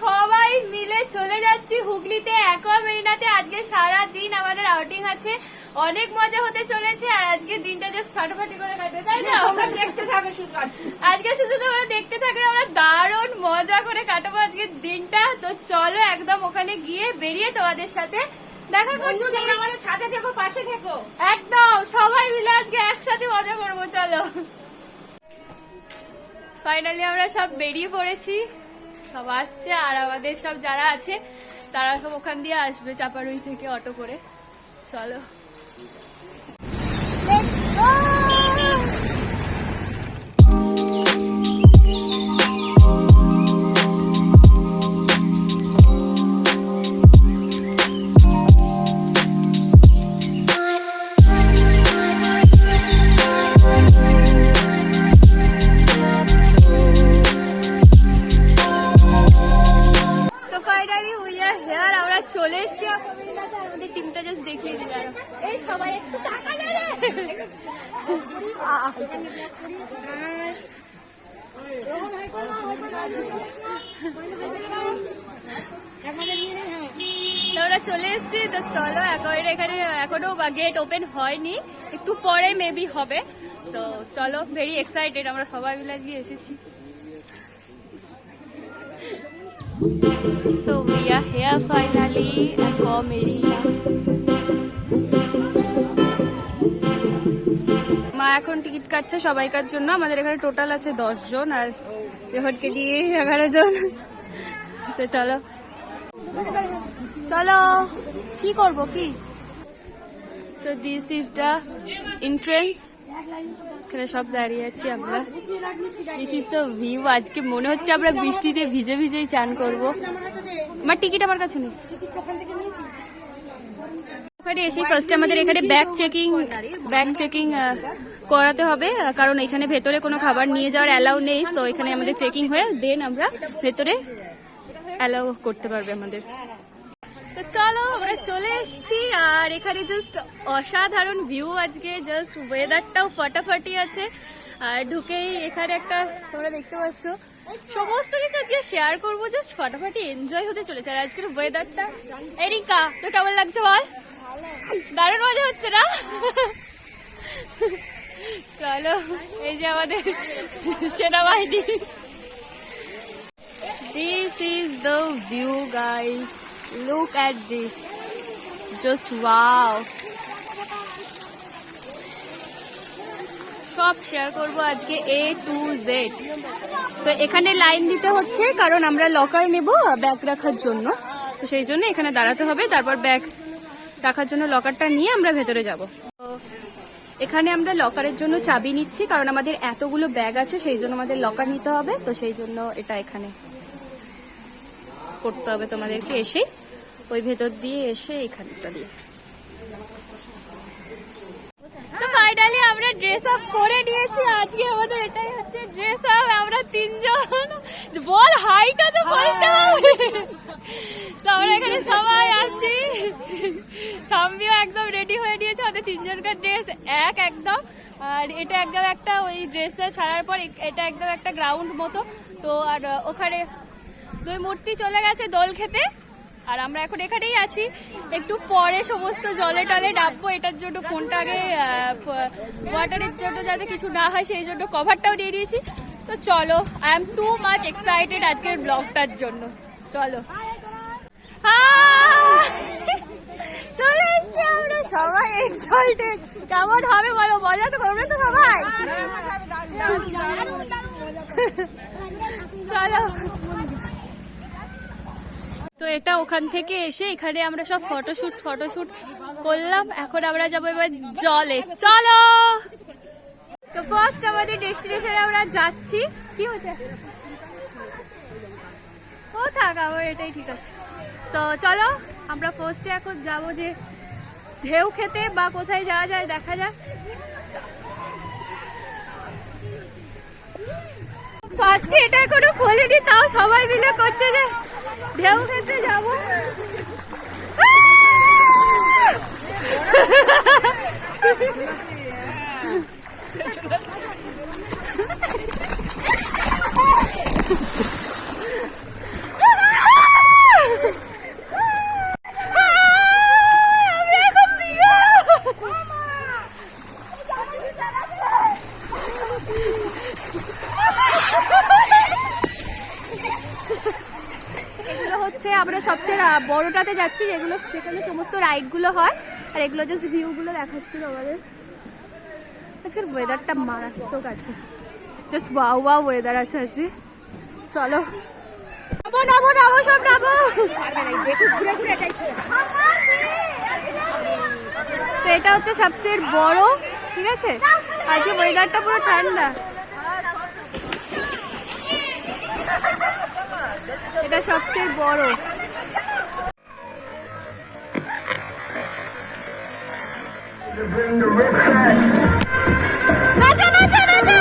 সবাই মিলে চলে যাচ্ছি হুগলিতে অ্যাকোয়া মেরিনাতে। আজকে সারা দিন আমাদের আউটিং আছে, অনেক মজা হতে চলেছে। আর আজকে দিনটা জাস্ট ফাটাফাটি করে কাটবে, তাই না? দেখতে থাকো শুধু আজকে শুধু তোমরা দেখতে থাকবে, আমরা দারুণ মজা করে কাটাবো আজকের দিনটা। তো চলো একদম ওখানে গিয়ে বেরিয়ে তোমাদের সাথে দেখা করছি। আমাদের সাথে থেকো, পাশে থেকো, একদম সবাই মিলে আজকে একসাথে মজা করবো। চলো ফাইনালি আমরা সব বেরিয়ে পড়েছি, সব আসছে। আর আমাদের সব যারা আছে তারা সব ওখান দিয়ে আসবে, চাপাড়ুই থেকে অটো করে। চলো Let's go! চলে এসছি আমাদের টিমটা, জাস্ট দেখিয়ে দিই। এই সবাই একটু টাকা নেবে। ওরা চলে এসছি। তো চলো এখানে এখনো গেট ওপেন হয়নি, একটু পরে মেবি হবে। তো চলো, ভেরি এক্সাইটেড, আমরা সবাই মিলে গিয়ে এসেছি। So we are here finally at Aqua Marina. মা এখন টিকিট কাটছে সবাইকার জন্য। আমাদের এখানে টোটাল আছে 10 জন, আর রেহটকে দিয়ে 11 জন। তো চলো চলো, কি করব কি? So this is the entrance. এখানে সব দাঁড়িয়ে আছি আমরা। This is the view. আজকে মনে হচ্ছে আমরা বৃষ্টিতে ভিজে ভিজেই চান করবো। আমার টিকিট আমার কাছে নেই। ওখানে এসে ফার্স্টে আমাদের এখানে ব্যাগ চেকিং করাতে হবে, কারণ এখানে ভেতরে কোনো খাবার নিয়ে যাওয়ার অ্যালাউ নেই। তো এখানে আমাদের চেকিং হয়ে দেন আমরা ভেতরে অ্যালাউ করতে পারবে আমাদের। তো চলো আমরা চলে এসেছি, আর এখানে জাস্ট অসাধারণ ভিউ আজকে। জাস্ট ওয়েদারটাও ফাটাফাটি আছে। আর ঢুকেই এখানে একটা তোমরা দেখতে পাচ্ছ, সমস্ত কিছু আজকে শেয়ার করবো। জাস্ট ফাটাফাটি এনজয় হতে চলেছে। আর আজকের ওয়েদারটা, এরিকা তো কেমন লাগছে বল? দারুণ মজা হচ্ছে না? চলো, এই যে আমাদের সেনাবাহিনী। This is the view, guys. Look at this. Just wow. সব শেয়ার করবো আজকে A to Z। তো এখানে লাইন দিতে হচ্ছে, কারণ আমরা লকার নেব ব্যাগ রাখার জন্য। তো সেই জন্য এখানে দাঁড়াতে হবে, তারপর ব্যাগ রাখার জন্য লকারটা নিয়ে আমরা ভেতরে যাব। তো এখানে আমরা লকারের জন্য চাবি নিচ্ছি, কারণ আমাদের এতগুলো ব্যাগ আছে, সেই জন্য আমাদের লকার নিতে হবে। তো সেই জন্য এটা এখানে করতে হবে তোমাদেরকে, এসে ওই ভেতর দিয়ে এসে এখানটা দিয়ে। তো ফাইনালি আমরা ড্রেস আপ করে নিয়েছি। আজকে আমাদের এটাই হচ্ছে ড্রেস আপ। আমরা 3 জন, বল হাইটা তো বলতে হবে। তো আমরা এখানে সবাই আছি। থাম্বিও একদম রেডি হয়ে নিয়েছে। আমাদের 3 জনকার ড্রেস একদম। আর এটা একদম একটা, ওই ড্রেসটা ছাড়ার পর এটা একদম একটা গ্রাউন্ড মতো। তো আর ওখানে 2 মূর্তি চলে গেছে দোল খেতে, আর আমরা এখন এখানেই আছি। একটু পরে সমস্ত জলে টলে ডাববো। এটার জন্য ফোনটা আগে ওয়াটারের জন্য যাতে কিছু না হয়, সেই জন্য কভারটাও নিয়ে নিয়েছি। তো চলো, I am too much excited আজকের ব্লগটার জন্য। চলো, চলে এসছি আমরা সবাই এক্সাইটেড। কেমন হবে বলো? মজা তো করবে তো সবাই? চলো। তো এটা ওখান থেকে এসে এখানে আমরা সব ফটোশুট করলাম। এখন আমরা যাবো এবার জলে। চলো। তো ফার্স্ট আমাদের ডেস্টিনেশনে আমরা যাচ্ছি। কি হচ্ছে? ও থাক, আমার এটাই ঠিক আছে। তো চলো, আমরা ফার্স্টে এখন যাবো যে ঢেউ খেতে, বা কোথায় যাওয়া যায় দেখা যাক। ফার্স্টে এটা এখনো খোলেনি, তাও সবাই মিলে করছে যে ঢেউ খেতে যাবো। আমরা সবচেয়ে বড়টাতে যাচ্ছি, যেগুলো যেখানে সমস্ত রাইডগুলো হয়। আর এগুলো জাস্ট ভিউগুলো দেখাচ্ছিল আমাদের। আজকের ওয়েদারটা মারাত্মক আছে, জাস্ট ওয়াও ওয়াও ওয়েদার আছে আজকে। চলো নামো নামো নামো, সব নামো। তো এটা হচ্ছে সবচেয়ে বড়, ঠিক আছে। আজকে ওয়েদারটা পুরো ঠান্ডা। এটা সবচেয়ে বড়। নাচো নাচো নাচো,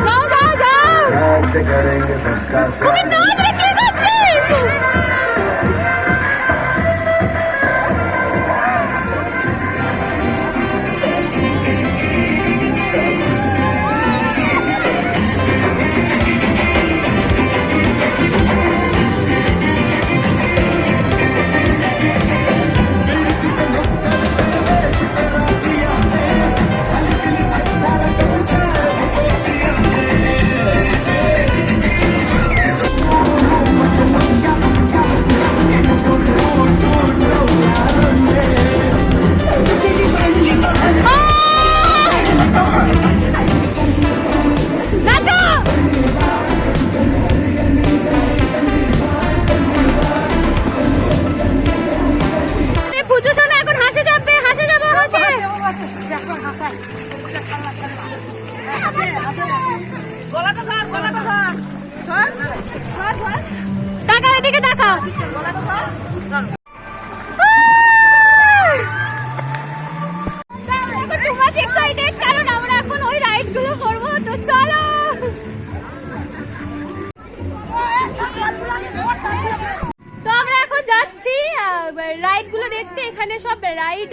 যাও যাও যাও। তুমি নাচ রে, কি করছিস? টাকা এদিকে দেখা। কারণ আমরা এখন ওই রাইড গুলো করবো, তো চলো। তো আমরা এখন যাচ্ছি রাইড গুলো দেখতে। এখানে সব রাইড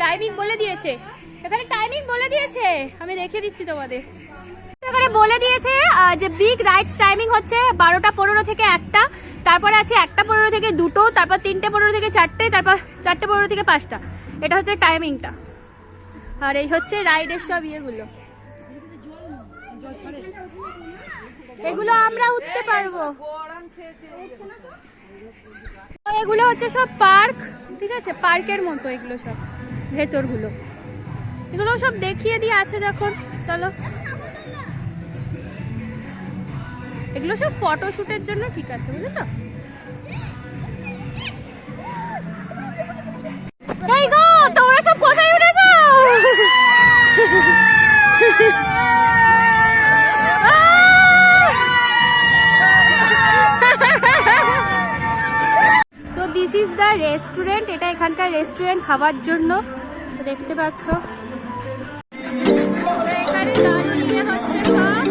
টাইমিং বলে দিয়েছে, এখানে টাইমিং বলে দিয়েছে, আমি দেখিয়ে দিচ্ছি তোমাদের। এখানে বলে দিয়েছে যে বিগ রাইডস টাইমিং হচ্ছে 12:15 থেকে 1টা, তারপরে আছে 1:15 থেকে 2টো, তারপর 3:15 থেকে 4টে, তারপর 4:15 থেকে 5টা। এটা হচ্ছে টাইমিংটা। আর এই হচ্ছে রাইডের সব ইয়েগুলো, এগুলো আমরা উঠতে পারবো। এগুলো হচ্ছে সব পার্ক, ঠিক আছে, পার্কের মতো এগুলো সব ভেতরগুলো। এগুলো সব দেখিয়ে দিয়ে আছে যখন। চলো, এগুলো সব ফটোশুটের জন্য, ঠিক আছে, বুঝেছো? এই গো, তোমরা সব কোথায় উঠেছো? তো দিস ইজ দ্য রেস্টুরেন্ট, এটা এখানকার রেস্টুরেন্ট খাবার জন্য, দেখতে পাচ্ছ। এখানে দাঁড়িয়ে হচ্ছে সব।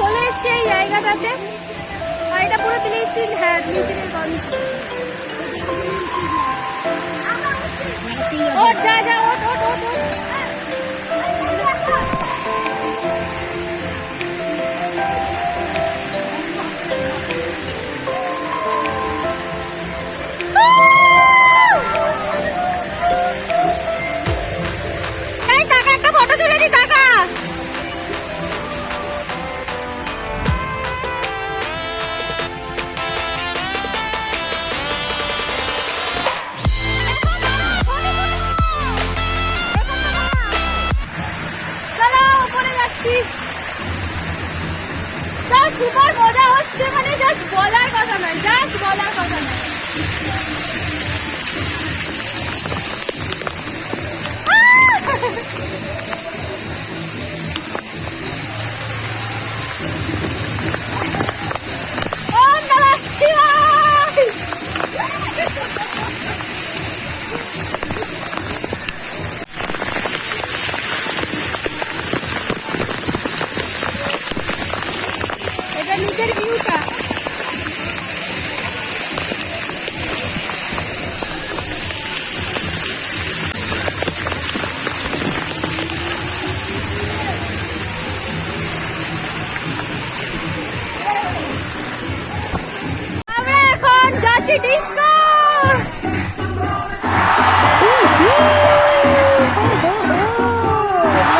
চলে এসছি এই জায়গাটাতে, আর এটা পুরো তিলিশির, হ্যাঁ তিলিশিরের গঞ্জ। ওঠ যা যা, ওঠ ওঠ ওঠ। এই কাকা একটা ফটো তুলে দি কাকা। চলো উপরে যাচ্ছি। সুপার মজা হচ্ছে, মানে জাস্ট বলার কথা নয়, জাস্ট বলার কথা নয়। ওম নমঃ শিবায়। এটা নিচের ভিউটা। আমরা এখন যাচ্ছি disco.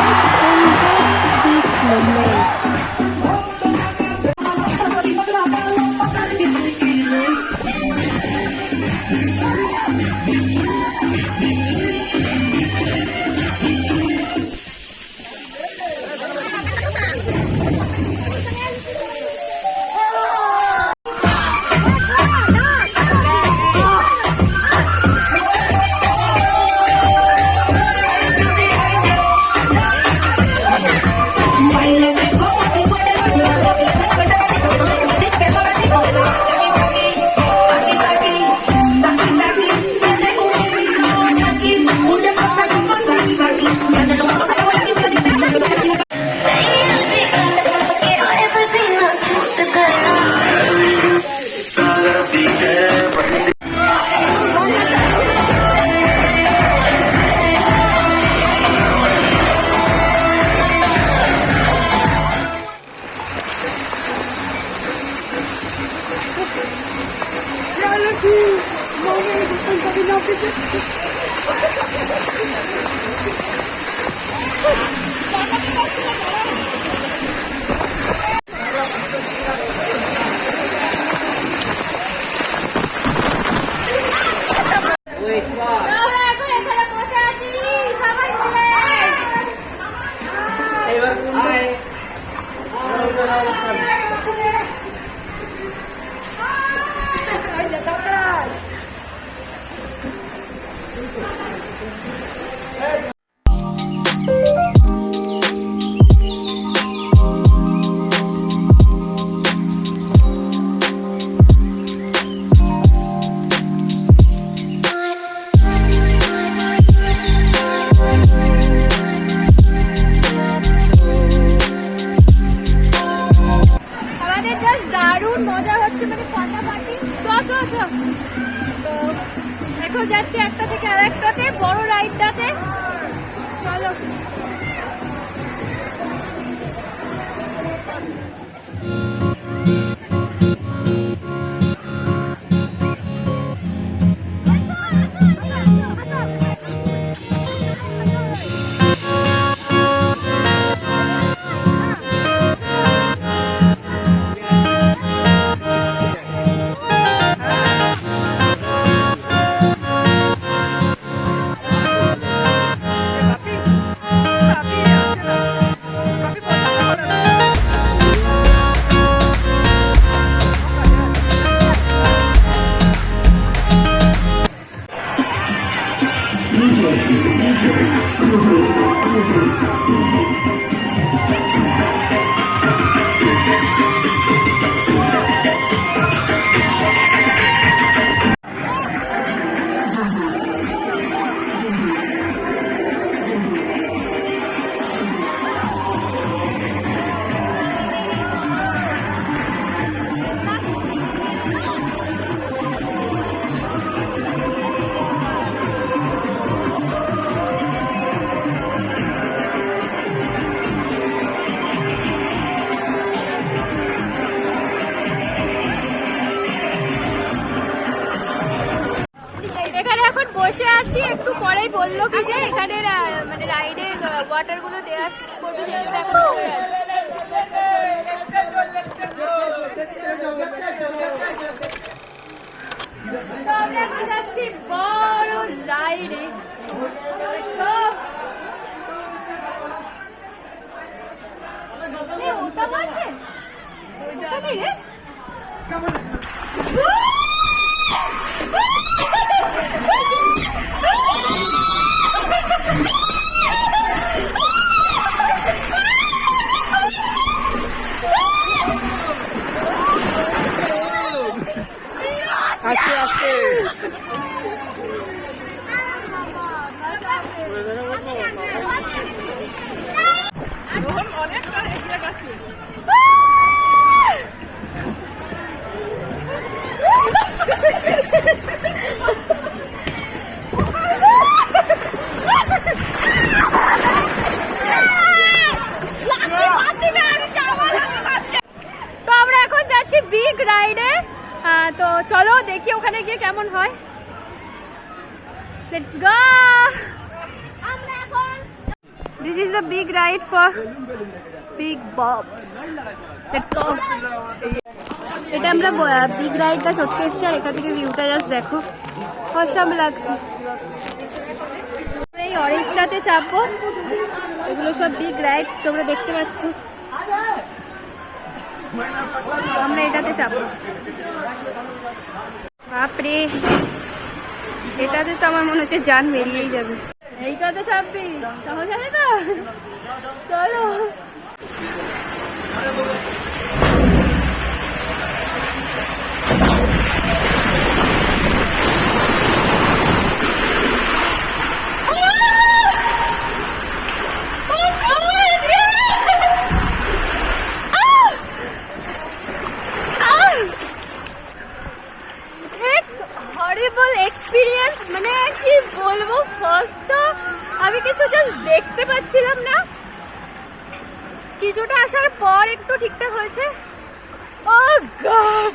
Let's enjoy this moment. আমরা এখন এখানে বসে আছি সবাই মিলে। আমাদের জাস্ট দারুণ মজা হচ্ছে, মানে ফাটাফাটি। তো এখন যাচ্ছি একটা থেকে আর একটাতে, বড় রাইডটাতে। চলো। আমারই বললো কি যে এখানে মানে রাইডে ওয়াটার গুলো দেওয়া করবে, যেগুলো এখন বসে আছে। তো আমরা এখন যাচ্ছি বড় রাইডে। ওটা আছে ওইটা কি রে? আস্তে আস্তে তো আমরা এখন যাচ্ছি বিগ রাইডে। তো চলো দেখি ওখানে গিয়ে কেমন হয়। Let's go. This is the big ride for big Bob's. Let's go. এটা আমরা বিগ রাইডটা চটকে এসছি, আর এখান থেকে ভিউটা জাস্ট দেখো, অসাম লাগছে। এই অরেঞ্জটাতে চাপবো, এগুলো সব বিগ রাইড তোমরা দেখতে পাচ্ছ। আমরা এটাতে চাপবো। বাপরে, এটাতে তো আমার মনে হচ্ছে জান বেরিয়েই যাবে। এইটাতে চাপবি? সহজ আছে না? চলো। এক্সপিরিয়েন্স, মানে কি বলবো। ফার্স্ট তো আমি কিছু জাস্ট দেখতে পাচ্ছিলাম না, কিছুটা আসার পর একটু ঠিকঠাক হয়েছে। ও গড,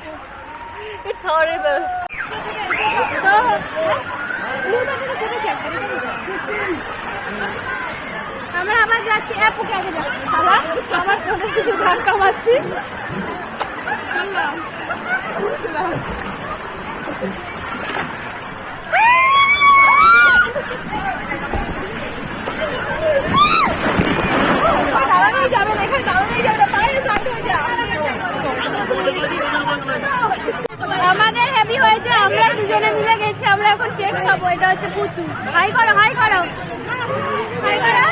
ইটস হরিবল। আমরা আবার যাচ্ছি অ্যাপুকে আগে যাচ্ছি। আমার ফোনে শুধু ধাক্কা মারছি। আমাদের হেভি হয়েছে, আমরা দুজনে মিলে গেছি। আমরা এখন কেক খাবো। এটা হচ্ছে পুচু। হাই করো, হাই করো, হাই করো।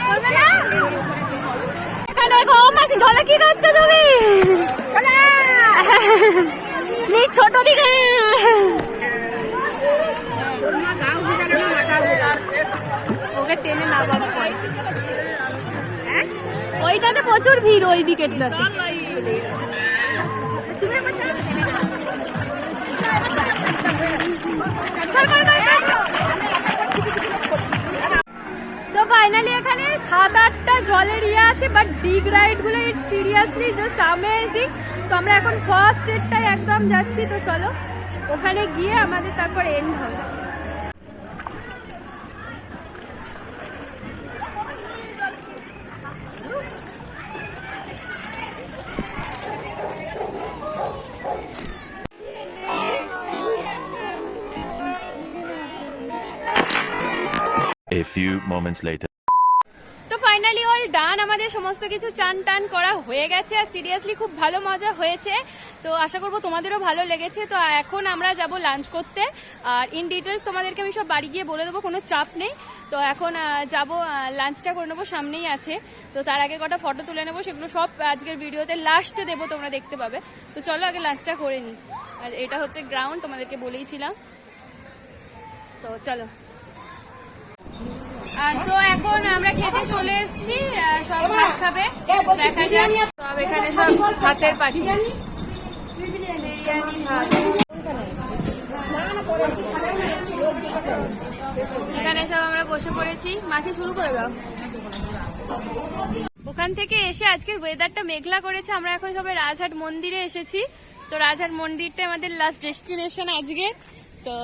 করবে না? এখানে কম আছে জলে। কি করছো তুমি? ছোট দিকে ওকে টেনে না বাবা। ওইটাতে প্রচুর ভিড়, ওই দিকেরটাতে। তো ফাইনালি এখানে 7-8টা জলের ইয়ে আছে, বাট বিগ রাইড গুলো ইট সিরিয়াসলি জাস্ট অ্যামেজিং। তো আমরা এখন ফার্স্ট এডটাই একদম যাচ্ছি। তো চলো ওখানে গিয়ে আমাদের তারপর এন্ড হবে। A few moments later. তো ফাইনালি অল ডান, আমাদের সমস্ত কিছু চান টান করা হয়ে গেছে, আর সিরিয়াসলি খুব ভালো মজা হয়েছে। তো আশা করবো তোমাদেরও ভালো লেগেছে। তো এখন আমরা যাব লাঞ্চ করতে, আর ইন ডিটেলস তোমাদেরকে আমি সব বাড়ি গিয়ে বলে দেবো, কোনো চাপ নেই। তো এখন যাব লাঞ্চটা করে নেবো, সামনেই আছে। তো তার আগে কটা ফটো তুলে নেবো, সেগুলো সব আজকের ভিডিওতে লাস্টে দেবো, তোমরা দেখতে পাবে। তো চলো আগে লাঞ্চটা করে নিই। আর এটা হচ্ছে গ্রাউন্ড, তোমাদেরকে বলেইছিলাম। তো চলো। তো এখন আমরা খেতে চলে এসেছি, সব ভাত খাবে, দেখা যাক। সব এখানে সব ভাতের পাখি। এখানে সব আমরা বসে পড়েছি। মাছি শুরু করে দাও। ওখান থেকে এসে আজকের ওয়েদারটা মেঘলা করেছে। আমরা এখন সবাই রাজহাট মন্দিরে এসেছি। তো রাজহাট মন্দিরটা আমাদের লাস্ট ডেস্টিনেশন আজকে। তো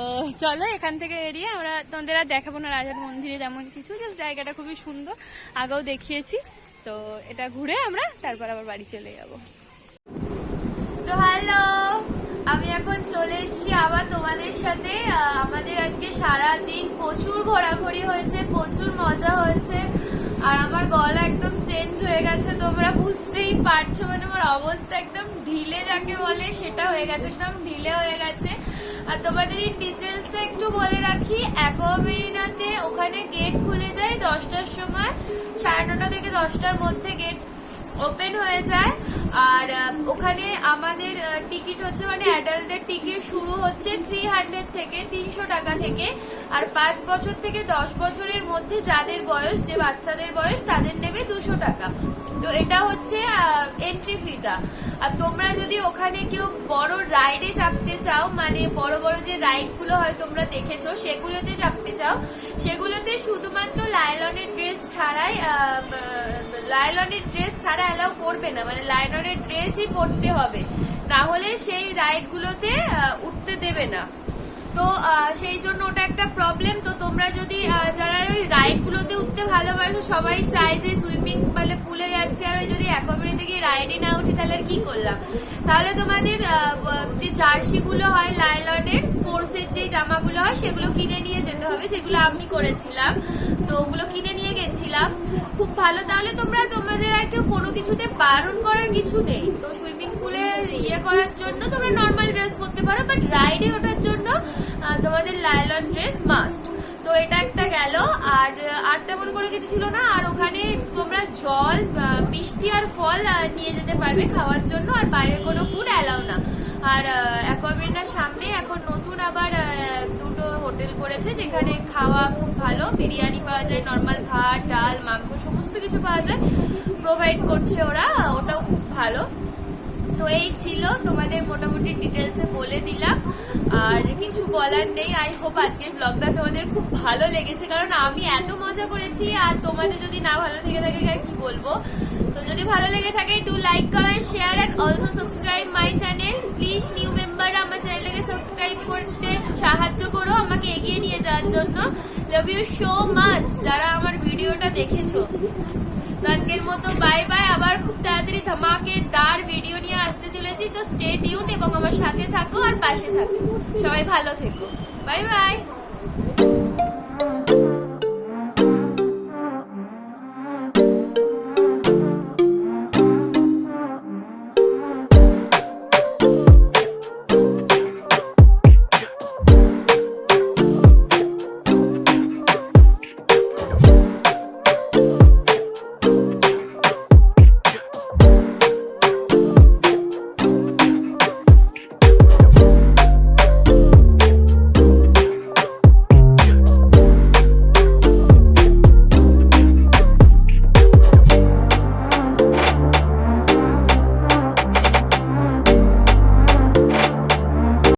চলো এখান থেকে এড়িয়ে আমরা তোমাদের আর দেখাবো না রাজার মন্দিরে যেমন কিছু, জাস্ট জায়গাটা খুবই সুন্দর, আগেও দেখিয়েছি। তো এটা ঘুরে আমরা তারপর আবার বাড়ি চলে যাব। তো হ্যালো, আমি এখন চলে এসেছি আবার তোমাদের সাথে। আমাদের আজকে সারা দিন প্রচুর ঘোরাঘুরি হয়েছে, প্রচুর মজা হয়েছে, আর আমার গলা একদম চেঞ্জ হয়ে গেছে, তোমরা বুঝতেই পারছো। মানে আমার অবস্থা একদম ঢিলে যাকে বলে সেটা হয়ে গেছে, একদম ঢিলে হয়ে গেছে। আর তোমাদের এই ডিটেলসটা একটু বলে রাখি, অ্যাকোয়া মেরিনাতে ওখানে গেট খুলে যায় 10টার সময়, 9:30 থেকে 10টার মধ্যে গেট ওপেন হয়ে যায়। আর ওখানে আমাদের টিকিট হচ্ছে, মানে অ্যাডাল্টদের টিকিট শুরু হচ্ছে 300 থেকে 300 টাকা থেকে, আর 5 বছর থেকে 10 বছরের মধ্যে যাদের বয়স, যে বাচ্চাদের বয়স, তাদের নেবে 200 টাকা। তো এটা হচ্ছে এন্ট্রি ফিটা। আর তোমরা যদি ওখানে কেউ বড় রাইডে চাপতে চাও, মানে বড় বড় যে রাইড গুলো হয় তোমরা দেখেছো, সেগুলোতে চাপতে চাও, সেগুলোতে শুধুমাত্র লাইলনের ড্রেস ছাড়াই, লাইলনের ড্রেস ছাড়া অ্যালাউ করবে না, মানে লাইলনের ড্রেসই পরতে হবে, না হলে সেই রাইড গুলোতে উঠতে দেবে না। তো সেই জন্য ওটা একটা প্রবলেম। তো তোমরা যদি যারা ওই রাইড গুলোতে উঠতে ভালোবাসো, সবাই চায় যে সুইমিং পুলে যাচ্ছে, আর ওই যদি অ্যাকোয়ারিয়াম থেকে রাইডে না উঠি তাহলে আর কি করলাম, তাহলে তোমাদের যে জার্সি গুলো হয় লাইলনের, স্পোর্টসের যে জামাগুলো হয় সেগুলো কিনে নিয়ে যেতে হবে, যেগুলো আমি করেছিলাম। তো ওগুলো কিনে নিয়ে গেছিলাম, খুব ভালো। তাহলে তোমরা, তোমাদের আর কেউ কোনো কিছুতে বারণ করার কিছু নেই। তো সুইমিং পুলে ইয়ে করার জন্য তোমরা নর্মাল ড্রেস পরতে পারো, বাট রাইডে ওঠার জন্য তোমাদের লাইলন ড্রেস মাস্ট। তো এটা একটা গেল। আর তেমন কোনো কিছু ছিল না। আর ওখানে তোমরা জল, মিষ্টি আর ফল নিয়ে যেতে পারবে খাওয়ার জন্য, আর বাইরে কোনো ফুড অ্যালাউ না। আর অ্যাকোয়ারিয়ামের সামনে এখন নতুন আবার 2টো হোটেল করেছে, যেখানে খাওয়া খুব ভালো, বিরিয়ানি পাওয়া যায়, নর্মাল ভাত, ডাল, মাংস সমস্ত কিছু পাওয়া যায়, প্রোভাইড করছে ওরা, ওটাও খুব ভালো। তো এই ছিল তোমাদের মোটামুটি ডিটেলসে বলে দিলাম, আর কিছু বলার নেই। আই হোপ আজকের ব্লগটা তোমাদের খুব ভালো লেগেছে, কারণ আমি এত মজা করেছি, আর তোমাদের যদি না ভালো লেগে থাকে আর কি বলবো। তো যদি ভালো লেগে থাকে, do like, comment, share and also subscribe my channel. Please new member আমার চ্যানেলটাকে সাবস্ক্রাইব করতে সাহায্য করো আমাকে এগিয়ে নিয়ে যাওয়ার জন্য। লাভ ইউ সো মাচ যারা আমার ভিডিওটা দেখেছো। তো আজকের মতো বাই বাই, আবার খুব তাড়াতাড়ি ধামাকেদার ভিডিও নিয়ে আসতে চলেছি। তো স্টে টিউন এবং আমার সাথে থাকো আর পাশে থাকো। সবাই ভালো থেকো, বাই বাই।